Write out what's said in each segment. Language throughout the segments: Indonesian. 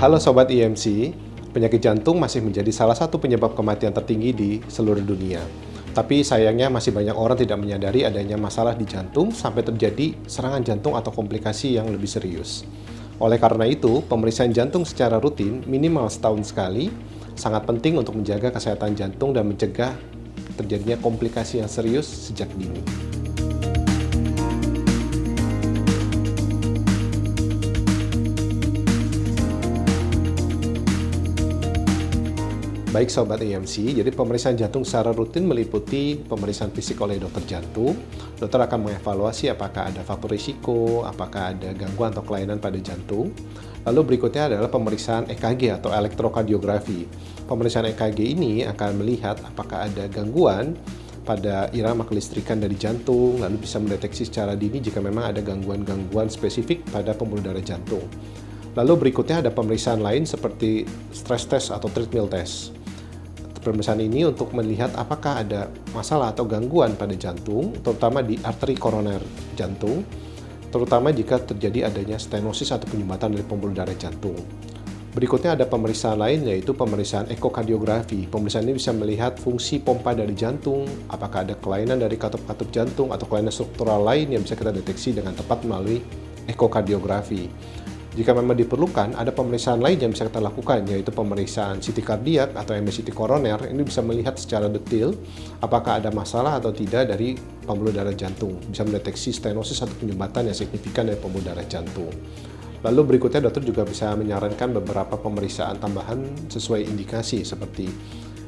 Halo Sobat IMC, penyakit jantung masih menjadi salah satu penyebab kematian tertinggi di seluruh dunia. Tapi sayangnya masih banyak orang tidak menyadari adanya masalah di jantung sampai terjadi serangan jantung atau komplikasi yang lebih serius. Oleh karena itu, pemeriksaan jantung secara rutin minimal setahun sekali sangat penting untuk menjaga kesehatan jantung dan mencegah terjadinya komplikasi yang serius sejak dini. Baik Sobat IMC, jadi pemeriksaan jantung secara rutin meliputi pemeriksaan fisik oleh dokter jantung. Dokter akan mengevaluasi apakah ada faktor risiko, apakah ada gangguan atau kelainan pada jantung. Lalu berikutnya adalah pemeriksaan EKG atau elektrokardiografi. Pemeriksaan EKG ini akan melihat apakah ada gangguan pada irama kelistrikan dari jantung, lalu bisa mendeteksi secara dini jika memang ada gangguan-gangguan spesifik pada pembuluh darah jantung. Lalu berikutnya ada pemeriksaan lain seperti stress test atau treadmill test. Pemeriksaan ini untuk melihat apakah ada masalah atau gangguan pada jantung, terutama di arteri koroner jantung, terutama jika terjadi adanya stenosis atau penyumbatan dari pembuluh darah jantung. Berikutnya ada pemeriksaan lain yaitu pemeriksaan ekokardiografi. Pemeriksaan ini bisa melihat fungsi pompa dari jantung, apakah ada kelainan dari katup-katup jantung atau kelainan struktural lain yang bisa kita deteksi dengan tepat melalui ekokardiografi. Jika memang diperlukan, ada pemeriksaan lain yang bisa kita lakukan, yaitu pemeriksaan CT kardiak atau MR koroner. Ini bisa melihat secara detail apakah ada masalah atau tidak dari pembuluh darah jantung. Bisa mendeteksi stenosis atau penyumbatan yang signifikan dari pembuluh darah jantung. Lalu berikutnya dokter juga bisa menyarankan beberapa pemeriksaan tambahan sesuai indikasi seperti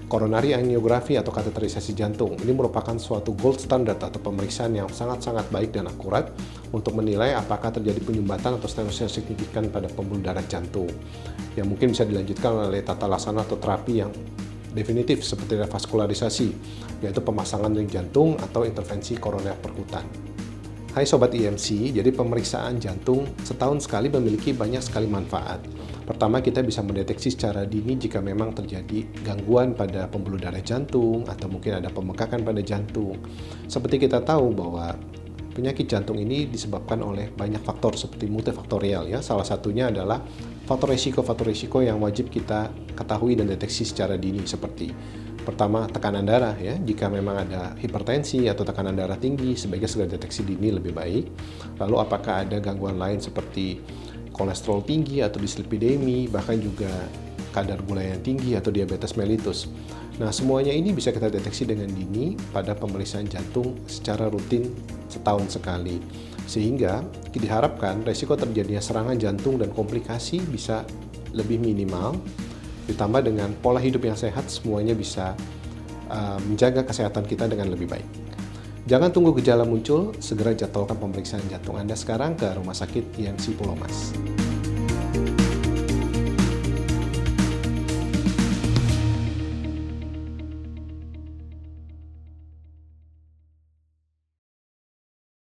coronary angiografi atau kateterisasi jantung. Ini merupakan suatu gold standard atau pemeriksaan yang sangat-sangat baik dan akurat untuk menilai apakah terjadi penyumbatan atau stenosis yang signifikan pada pembuluh darah jantung, yang mungkin bisa dilanjutkan oleh tata laksana atau terapi yang definitif seperti revaskularisasi, yaitu pemasangan ring jantung atau intervensi koroner perkutan. Hai Sobat IMC, jadi pemeriksaan jantung setahun sekali memiliki banyak sekali manfaat. Pertama, kita bisa mendeteksi secara dini jika memang terjadi gangguan pada pembuluh darah jantung atau mungkin ada pembengkakan pada jantung. Seperti kita tahu bahwa penyakit jantung ini disebabkan oleh banyak faktor seperti multifaktorial ya. Salah satunya adalah faktor risiko yang wajib kita ketahui dan deteksi secara dini seperti pertama, tekanan darah ya. Jika memang ada hipertensi atau tekanan darah tinggi, sebaiknya segera deteksi dini lebih baik. Lalu apakah ada gangguan lain seperti kolesterol tinggi atau dislipidemi, bahkan juga kadar gula yang tinggi atau diabetes mellitus. Nah, semuanya ini bisa kita deteksi dengan dini pada pemeriksaan jantung secara rutin setahun sekali. Sehingga diharapkan resiko terjadinya serangan jantung dan komplikasi bisa lebih minimal. Ditambah dengan pola hidup yang sehat, semuanya bisa menjaga kesehatan kita dengan lebih baik. Jangan tunggu gejala muncul, segera jadwalkan pemeriksaan jantung Anda sekarang ke Rumah Sakit IMC Pulau Mas.